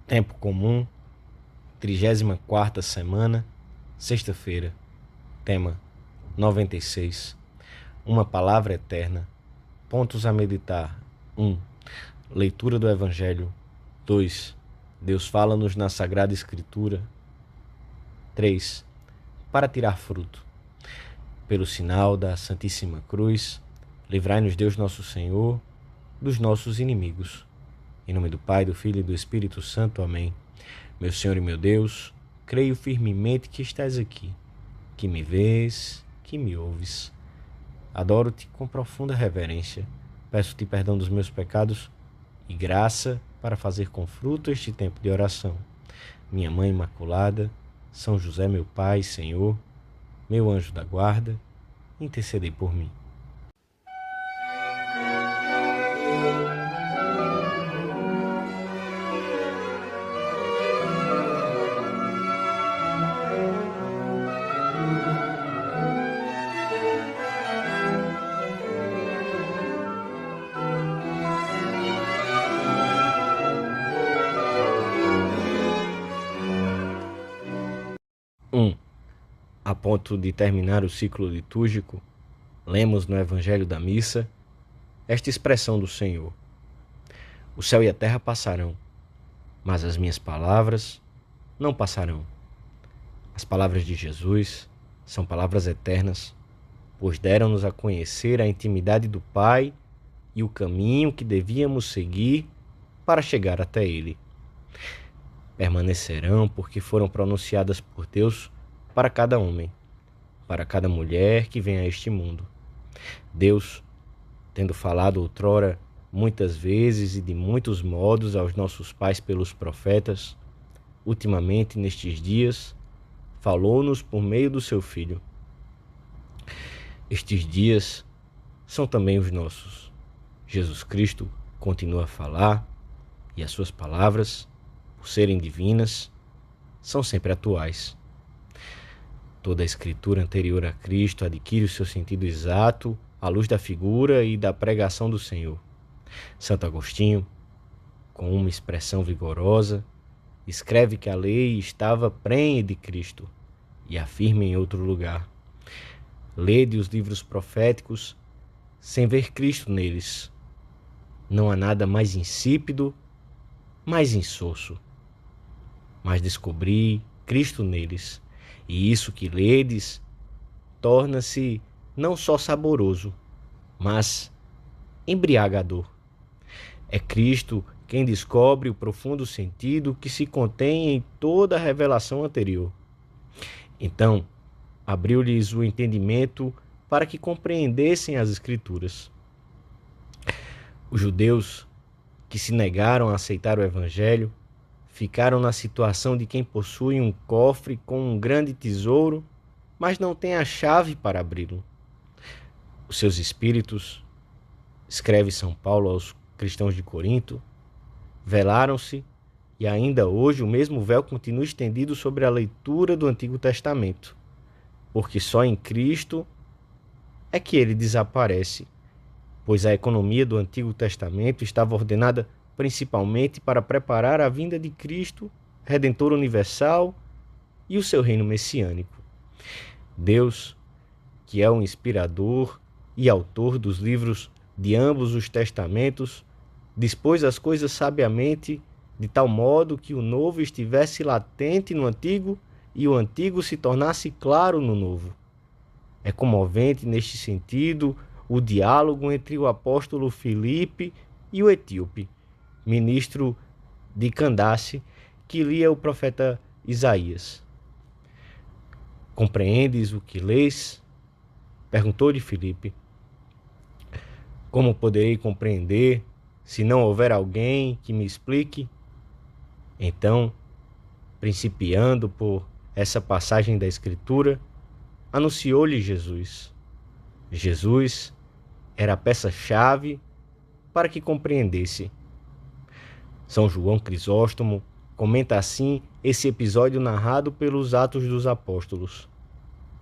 Tempo comum, 34ª semana, sexta-feira. Tema 96. Uma palavra eterna. Pontos a meditar. 1. Leitura do Evangelho. 2. Deus fala-nos na Sagrada Escritura. 3. Para tirar fruto. Pelo sinal da Santíssima Cruz, livrai-nos Deus nosso Senhor dos nossos inimigos. Em nome do Pai, do Filho e do Espírito Santo. Amém. Meu Senhor e meu Deus, creio firmemente que estás aqui, que me vês, que me ouves. Adoro-te com profunda reverência. Peço-te perdão dos meus pecados e graça para fazer com fruto este tempo de oração. Minha Mãe Imaculada, São José, meu Pai, Senhor, meu anjo da guarda, intercedei por mim. A ponto de terminar o ciclo litúrgico, lemos no Evangelho da Missa esta expressão do Senhor: o céu e a terra passarão, mas as minhas palavras não passarão. As palavras de Jesus são palavras eternas, pois deram-nos a conhecer a intimidade do Pai e o caminho que devíamos seguir para chegar até Ele. Permanecerão porque foram pronunciadas por Deus para cada homem, para cada mulher que vem a este mundo. Deus, tendo falado outrora muitas vezes e de muitos modos aos nossos pais pelos profetas, ultimamente nestes dias, falou-nos por meio do seu Filho. Estes dias são também os nossos. Jesus Cristo continua a falar e as suas palavras, por serem divinas, são sempre atuais. Toda a escritura anterior a Cristo adquire o seu sentido exato à luz da figura e da pregação do Senhor. Santo Agostinho, com uma expressão vigorosa, escreve que a lei estava prenhe de Cristo e afirma em outro lugar: lede os livros proféticos sem ver Cristo neles. Não há nada mais insípido, mais insosso. Mas descobri Cristo neles. E isso que ledes torna-se não só saboroso, mas embriagador. É Cristo quem descobre o profundo sentido que se contém em toda a revelação anterior. Então, abriu-lhes o entendimento para que compreendessem as Escrituras. Os judeus que se negaram a aceitar o Evangelho ficaram na situação de quem possui um cofre com um grande tesouro, mas não tem a chave para abri-lo. Os seus espíritos, escreve São Paulo aos cristãos de Corinto, velaram-se e ainda hoje o mesmo véu continua estendido sobre a leitura do Antigo Testamento, porque só em Cristo é que ele desaparece, pois a economia do Antigo Testamento estava ordenada principalmente para preparar a vinda de Cristo, Redentor universal, e o seu reino messiânico. Deus, que é o inspirador e autor dos livros de ambos os testamentos, dispôs as coisas sabiamente, de tal modo que o novo estivesse latente no antigo e o antigo se tornasse claro no novo. É comovente neste sentido o diálogo entre o apóstolo Filipe e o etíope, ministro de Candace, que lia o profeta Isaías. Compreendes o que lês? Perguntou-lhe Filipe. Como poderei compreender se não houver alguém que me explique? Então, principiando por essa passagem da Escritura, anunciou-lhe Jesus. Jesus era a peça-chave para que compreendesse. São João Crisóstomo comenta assim esse episódio narrado pelos Atos dos Apóstolos.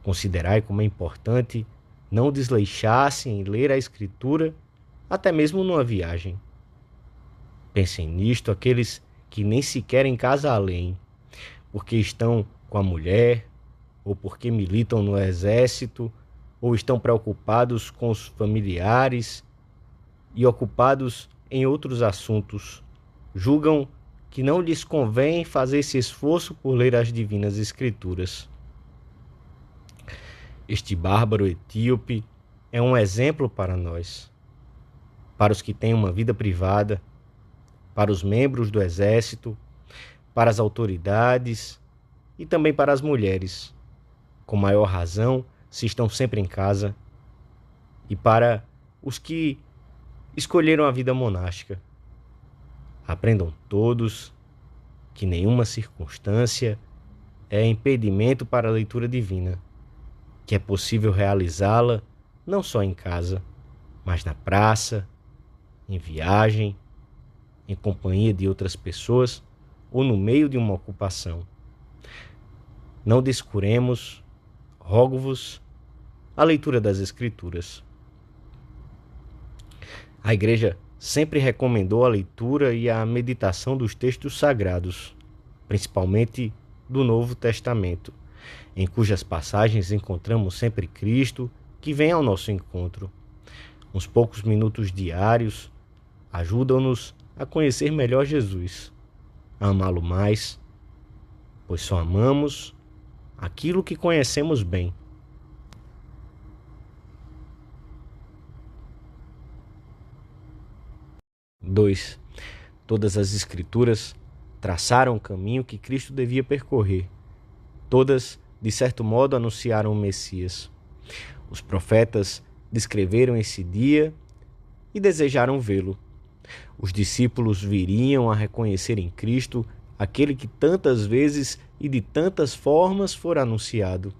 Considerai como é importante não desleixar-se em ler a Escritura, até mesmo numa viagem. Pensem nisto aqueles que nem sequer em casa além, porque estão com a mulher, ou porque militam no exército, ou estão preocupados com os familiares e ocupados em outros assuntos, julgam que não lhes convém fazer esse esforço por ler as divinas escrituras. Este bárbaro etíope é um exemplo para nós, para os que têm uma vida privada, para os membros do exército, para as autoridades e também para as mulheres, com maior razão se estão sempre em casa, e para os que escolheram a vida monástica. Aprendam todos que nenhuma circunstância é impedimento para a leitura divina, que é possível realizá-la não só em casa, mas na praça, em viagem, em companhia de outras pessoas ou no meio de uma ocupação. Não descuremos, rogo-vos, a leitura das Escrituras. A Igreja sempre recomendou a leitura e a meditação dos textos sagrados, principalmente do Novo Testamento, em cujas passagens encontramos sempre Cristo, que vem ao nosso encontro. Uns poucos minutos diários ajudam-nos a conhecer melhor Jesus, a amá-lo mais, pois só amamos aquilo que conhecemos bem. Dois, todas as Escrituras traçaram o caminho que Cristo devia percorrer. Todas, de certo modo, anunciaram o Messias. Os profetas descreveram esse dia e desejaram vê-lo. Os discípulos viriam a reconhecer em Cristo aquele que tantas vezes e de tantas formas fora anunciado.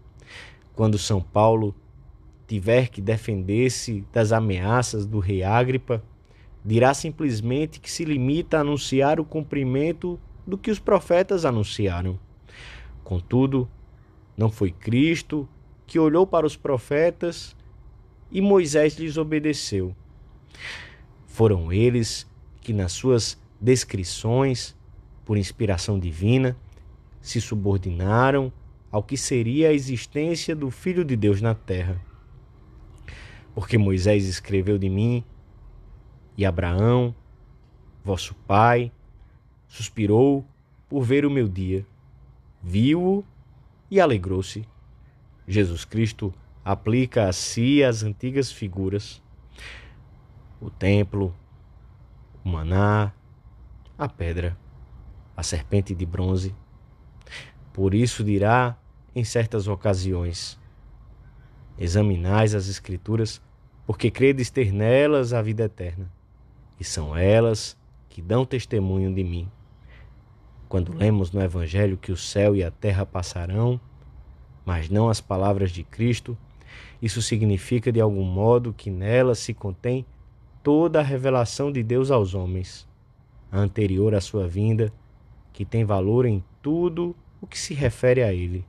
Quando São Paulo tiver que defender-se das ameaças do rei Agripa, dirá simplesmente que se limita a anunciar o cumprimento do que os profetas anunciaram. Contudo, não foi Cristo que olhou para os profetas e Moisés lhes obedeceu. Foram eles que, nas suas descrições, por inspiração divina, se subordinaram ao que seria a existência do Filho de Deus na terra. Porque Moisés escreveu de mim, e Abraão, vosso pai, suspirou por ver o meu dia, viu-o e alegrou-se. Jesus Cristo aplica a si as antigas figuras, o templo, o maná, a pedra, a serpente de bronze. Por isso dirá em certas ocasiões: examinais as Escrituras, porque credes ter nelas a vida eterna, e são elas que dão testemunho de mim. Quando lemos no Evangelho que o céu e a terra passarão, mas não as palavras de Cristo, isso significa de algum modo que nelas se contém toda a revelação de Deus aos homens, a anterior à sua vinda, que tem valor em tudo o que se refere a ele,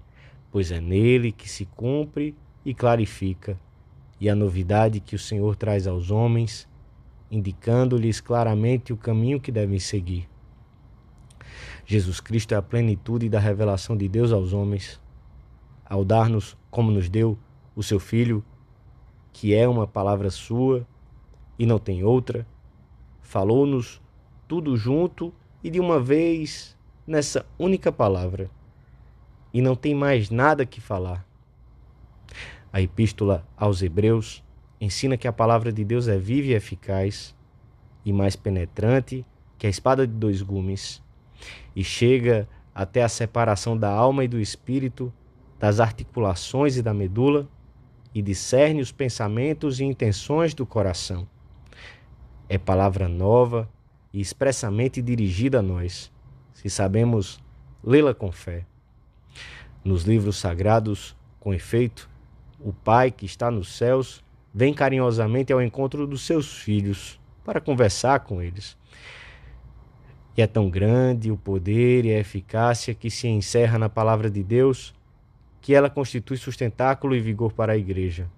pois é nele que se cumpre e clarifica, e a novidade que o Senhor traz aos homens, indicando-lhes claramente o caminho que devem seguir. Jesus Cristo é a plenitude da revelação de Deus aos homens, ao dar-nos, como nos deu, o seu Filho, que é uma palavra sua e não tem outra, falou-nos tudo junto e de uma vez nessa única palavra, e não tem mais nada que falar. A Epístola aos Hebreus ensina que a palavra de Deus é viva e eficaz, e mais penetrante que a espada de dois gumes, e chega até a separação da alma e do espírito, das articulações e da medula, e discerne os pensamentos e intenções do coração. É palavra nova e expressamente dirigida a nós, se sabemos lê-la com fé. Nos livros sagrados, com efeito, o Pai que está nos céus vem carinhosamente ao encontro dos seus filhos para conversar com eles. E é tão grande o poder e a eficácia que se encerra na palavra de Deus, que ela constitui sustentáculo e vigor para a Igreja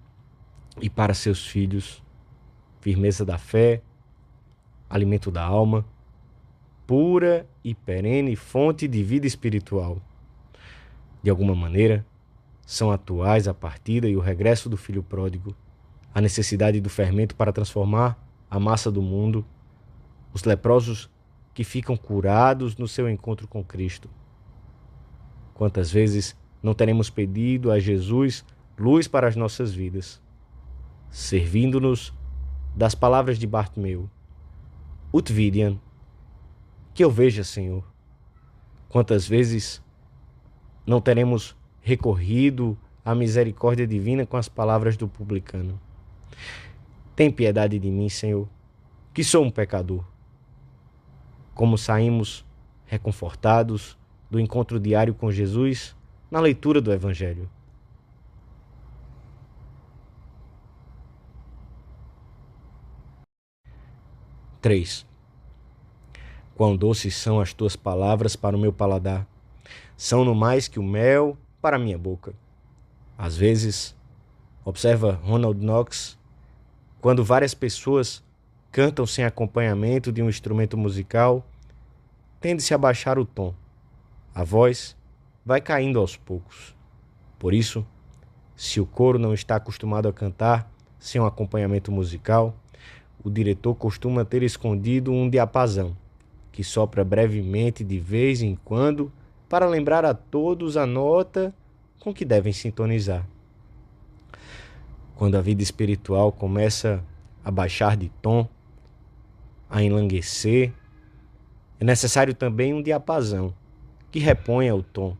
e para seus filhos, firmeza da fé, alimento da alma, pura e perene fonte de vida espiritual. De alguma maneira, são atuais a partida e o regresso do filho pródigo, a necessidade do fermento para transformar a massa do mundo, os leprosos que ficam curados no seu encontro com Cristo. Quantas vezes não teremos pedido a Jesus luz para as nossas vidas, servindo-nos das palavras de Bartimeu: Ut vidiam, que eu veja, Senhor. Quantas vezes não teremos recorrido à misericórdia divina com as palavras do publicano: tem piedade de mim, Senhor, que sou um pecador. Como saímos reconfortados do encontro diário com Jesus na leitura do Evangelho. Três. Quão doces são as tuas palavras para o meu paladar, são no mais que o mel para a minha boca. Às vezes, observa Ronald Knox, quando várias pessoas cantam sem acompanhamento de um instrumento musical, tende-se a baixar o tom. A voz vai caindo aos poucos. Por isso, se o coro não está acostumado a cantar sem um acompanhamento musical, o diretor costuma ter escondido um diapasão, que sopra brevemente de vez em quando para lembrar a todos a nota com que devem sintonizar. Quando a vida espiritual começa a baixar de tom, a enlanguecer, é necessário também um diapasão que reponha o tom.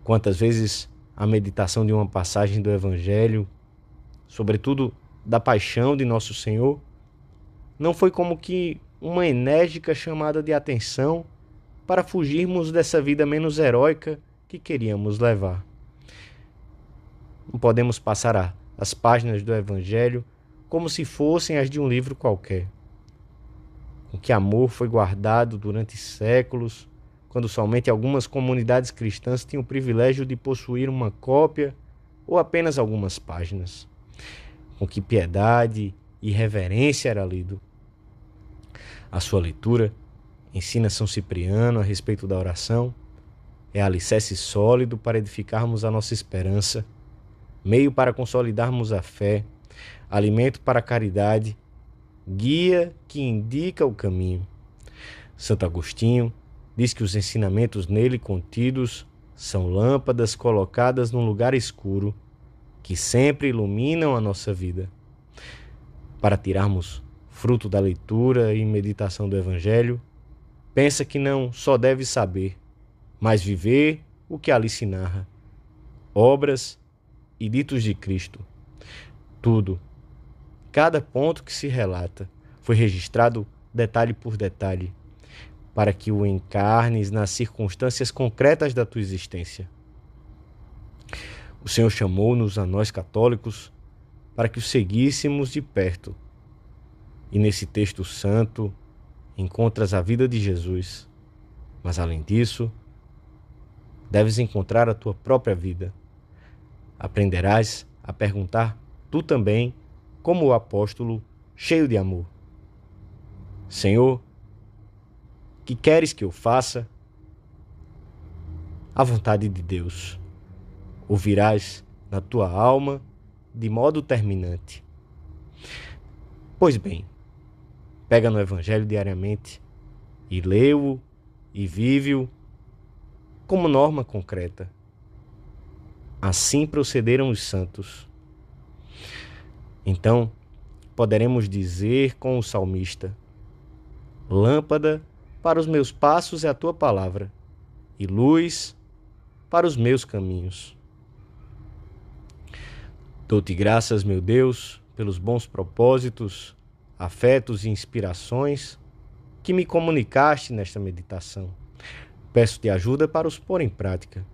Quantas vezes a meditação de uma passagem do Evangelho, sobretudo da paixão de Nosso Senhor, não foi como que uma enérgica chamada de atenção para fugirmos dessa vida menos heróica que queríamos levar. Não podemos passar as páginas do Evangelho como se fossem as de um livro qualquer. Com que amor foi guardado durante séculos, quando somente algumas comunidades cristãs tinham o privilégio de possuir uma cópia ou apenas algumas páginas. Com que piedade e reverência era lido. A sua leitura ensina São Cipriano a respeito da oração, é alicerce sólido para edificarmos a nossa esperança, meio para consolidarmos a fé, alimento para a caridade, guia que indica o caminho. Santo Agostinho diz que os ensinamentos nele contidos são lâmpadas colocadas num lugar escuro que sempre iluminam a nossa vida. Para tirarmos fruto da leitura e meditação do Evangelho, pensa que não só deve saber, mas viver o que ali se narra. Obras e ditos de Cristo. Tudo, cada ponto que se relata, foi registrado detalhe por detalhe, para que o encarnes nas circunstâncias concretas da tua existência. O Senhor chamou-nos a nós católicos para que o seguíssemos de perto. E nesse texto santo encontras a vida de Jesus. Mas além disso, deves encontrar a tua própria vida. Aprenderás a perguntar tu também, como o apóstolo, cheio de amor: Senhor, que queres que eu faça? A vontade de Deus. Ouvirás na tua alma de modo terminante. Pois bem, pega no Evangelho diariamente e lê-o e vive-o como norma concreta. Assim procederam os santos. Então, poderemos dizer com o salmista: lâmpada para os meus passos é a tua palavra, e luz para os meus caminhos. Dou-te graças, meu Deus, pelos bons propósitos, afetos e inspirações que me comunicaste nesta meditação. Peço-te ajuda para os pôr em prática.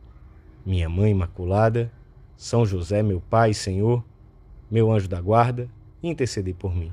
Minha Mãe Imaculada, São José, meu Pai e Senhor, meu anjo da guarda, intercedei por mim.